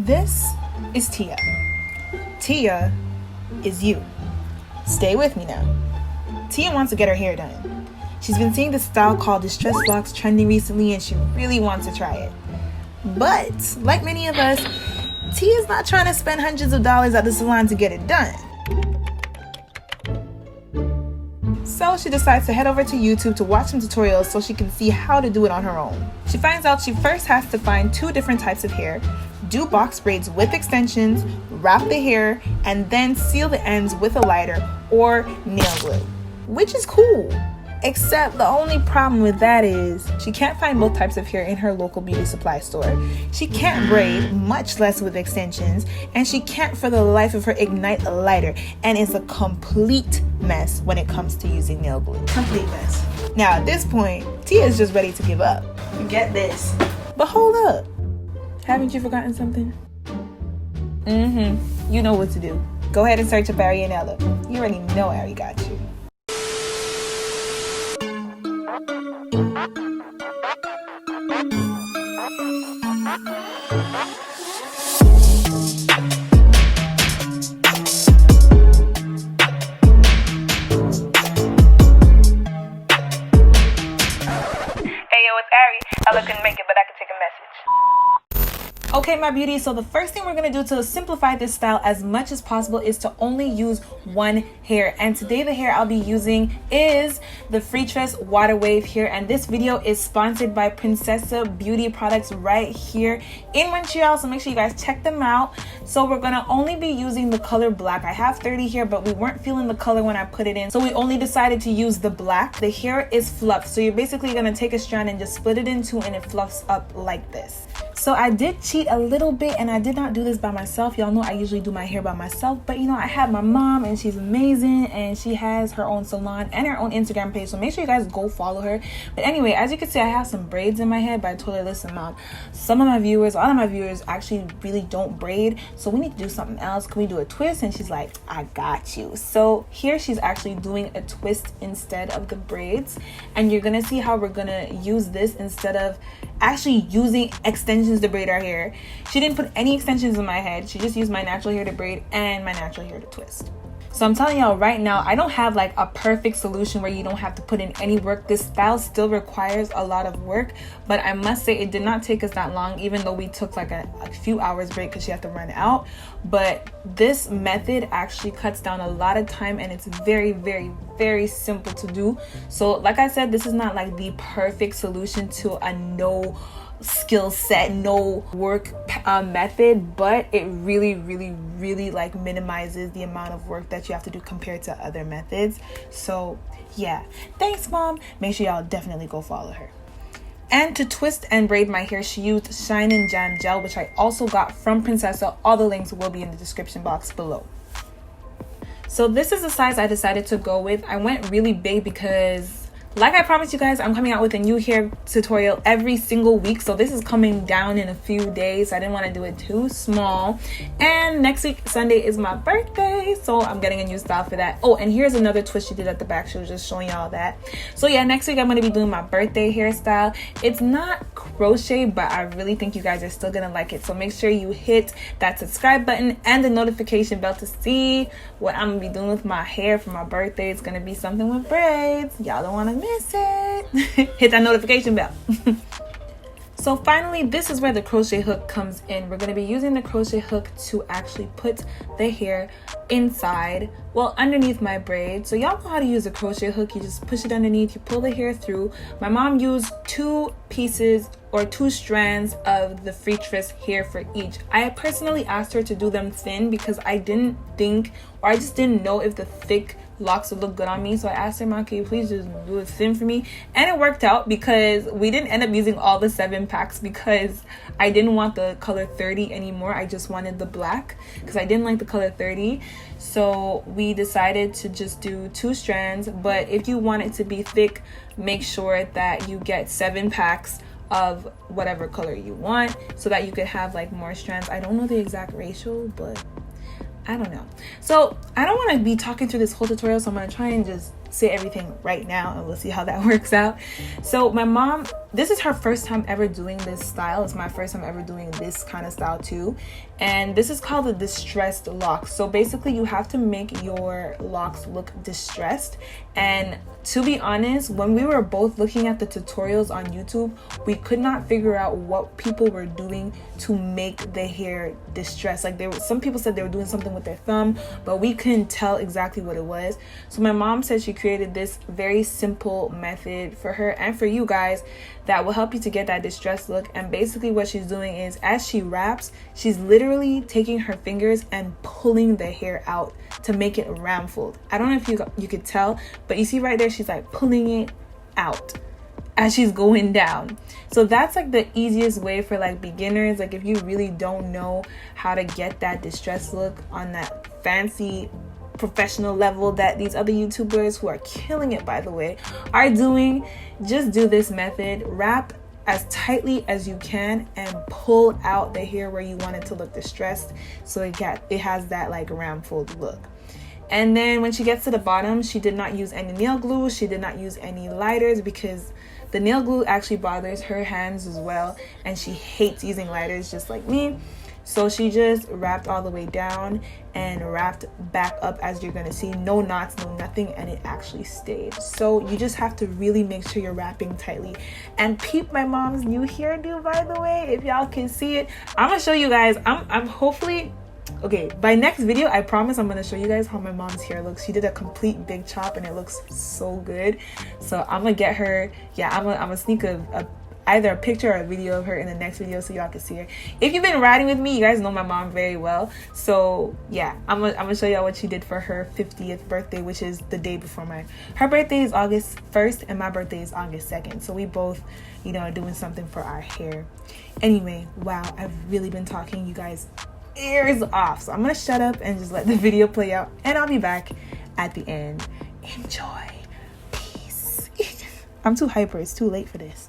This is Tia. Tia is you. Stay with me now. Tia wants to get her hair done. She's been seeing this style called distressed locks trending recently and she really wants to try it. But, like many of us, Tia's not trying to spend hundreds of dollars at the salon to get it done. So she decides to head over to YouTube to watch some tutorials so she can see how to do it on her own. She finds out she first has to find 2 different types of hair, do box braids with extensions, wrap the hair, and then seal the ends with a lighter or nail glue. Which is cool. Except the only problem with that is she can't find both types of hair in her local beauty supply store. She can't braid, much less with extensions, and she can't for the life of her ignite a lighter, and it's a complete mess when it comes to using nail glue. Complete mess. Now at this point, Tia is just ready to give up. Get this. But hold up. Haven't you forgotten something? You know what to do. Go ahead and search up Arianella. You already know Ari got you. I couldn't make it, but I could take a message. Okay, my beauties, so the first thing we're going to do to simplify this style as much as possible is to only use one hair. And today the hair I'll be using is the Freetress Water Wave hair. And this video is sponsored by Princessa beauty products right here in Montreal. So make sure you guys check them out. So we're going to only be using the color black. I have 30 here, but we weren't feeling the color when I put it in. So we only decided to use the black. The hair is fluffed. So you're basically going to take a strand and just split it in 2 and it fluffs up like this. So I did cheat a little bit and I did not do this by myself. Y'all know I usually do my hair by myself, but you know, I have my mom and she's amazing and she has her own salon and her own Instagram page. So make sure you guys go follow her. But anyway, as you can see, I have some braids in my head, but I told her, listen, mom, some of my viewers, a lot of my viewers actually really don't braid. So we need to do something else. Can we do a twist? And she's like, I got you. So here she's actually doing a twist instead of the braids. And you're going to see how we're going to use this instead of actually using extensions to braid our hair. She didn't put any extensions in my head. She just used my natural hair to braid and my natural hair to twist. So I'm telling y'all right now, I don't have like a perfect solution where you don't have to put in any work. This style still requires a lot of work, but I must say it did not take us that long, even though we took like a few hours break because she had to run out. But this method actually cuts down a lot of time and it's very, very, very simple to do. So like I said, this is not like the perfect solution to a no skill set, no work method, but it really, really, really like minimizes the amount of work that you have to do compared to other methods. So yeah, thanks mom. Make sure y'all definitely go follow her. And to twist and braid my hair, she used Shine and Jam gel, which I also got from Princessa. All the links will be in the description box below. So this is the size I decided to go with. I went really big because, like I promised you guys, I'm coming out with a new hair tutorial every single week. So this is coming down in a few days. I didn't want to do it too small. And next week, Sunday, is my birthday. So I'm getting a new style for that. Oh, and here's another twist she did at the back. She was just showing y'all that. So yeah, next week I'm going to be doing my birthday hairstyle. It's not crochet, but I really think you guys are still going to like it. So make sure you hit that subscribe button and the notification bell to see what I'm going to be doing with my hair for my birthday. It's going to be something with braids. Y'all don't want to miss it. Hit that notification bell. So finally, this is where the crochet hook comes in. We're going to be using the crochet hook to actually put the hair inside, well, underneath my braid. So y'all know how to use a crochet hook. You just push it underneath, you pull the hair through. My mom used 2 pieces or 2 strands of the Freetress hair for each. I personally asked her to do them thin because I didn't think, or I just didn't know if the thick locks would look good on me. So I asked her, mom, can you please just do it thin for me? And it worked out because we didn't end up using all the 7 packs because I didn't want the color 30 anymore. I just wanted the black because I didn't like the color 30. So we decided to just do 2 strands. But if you want it to be thick, make sure that you get 7 packs of whatever color you want so that you could have like more strands. I don't know the exact ratio, but I don't know. So I don't want to be talking through this whole tutorial, so I'm going to try and just say everything right now and we'll see how that works out. So my mom, this is her first time ever doing this style. It's my first time ever doing this kind of style too. And this is called the distressed locks. So basically you have to make your locks look distressed. And to be honest, when we were both looking at the tutorials on YouTube, we could not figure out what people were doing to make the hair distressed. Like some people said they were doing something with their thumb, but we couldn't tell exactly what it was. So my mom said she created this very simple method for her and for you guys that will help you to get that distressed look. And basically what she's doing is, as she wraps, she's literally taking her fingers and pulling the hair out to make it round-fold. I don't know if you could tell, but you see right there, she's like pulling it out as she's going down. So that's like the easiest way for like beginners. Like if you really don't know how to get that distressed look on that fancy professional level that these other YouTubers, who are killing it by the way, are doing, just do this method. Wrap as tightly as you can and pull out the hair where you want it to look distressed, so it has that like round fold look. And then when she gets to the bottom, she did not use any nail glue, she did not use any lighters, because the nail glue actually bothers her hands as well, and she hates using lighters just like me. So she just wrapped all the way down and wrapped back up, as you're gonna see. No knots, no nothing, and it actually stayed. So you just have to really make sure you're wrapping tightly. And peep my mom's new hairdo, by the way, if y'all can see it. I'm gonna show you guys. I'm hopefully, okay, by next video, I promise I'm gonna show you guys how my mom's hair looks. She did a complete big chop and it looks so good. So I'm gonna get her, yeah, I'm gonna sneak either a picture or a video of her in the next video so y'all can see her. If you've been riding with me, you guys know my mom very well. So yeah, I'm gonna show y'all what she did for her 50th birthday, which is the day before mine. Her birthday is August 1st and my birthday is August 2nd. So we both, you know, are doing something for our hair. Anyway, wow, I've really been talking you guys ears off. So I'm gonna shut up and just let the video play out, and I'll be back at the end. Enjoy. Peace. I'm too hyper. It's too late for this.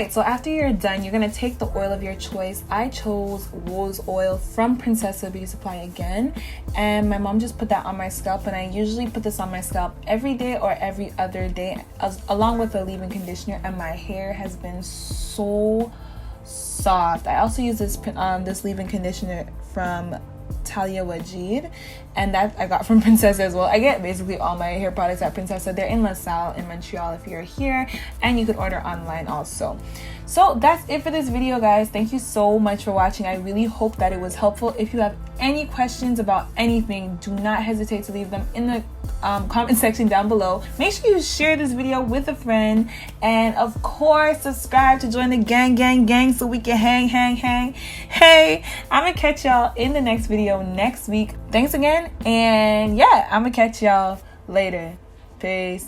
So after you're done, you're gonna take the oil of your choice. I chose rose oil from Princessa Beauty Supply again, and my mom just put that on my scalp, and I usually put this on my scalp every day or every other day along with a leave-in conditioner, and my hair has been so soft. I also use this leave-in conditioner from Taliah Waajid, and that I got from Princessa as well. I get basically all my hair products at Princessa. They're in LaSalle in Montreal if you're here, and you could order online also. So that's it for this video, guys. Thank you so much for watching. I really hope that it was helpful. If you have any questions about anything, do not hesitate to leave them in the comment section down below. Make sure you share this video with a friend, and of course subscribe to join the gang so we can hang. Hey, I'm gonna catch y'all in the next video next week. Thanks again, and yeah, I'm gonna catch y'all later. Peace.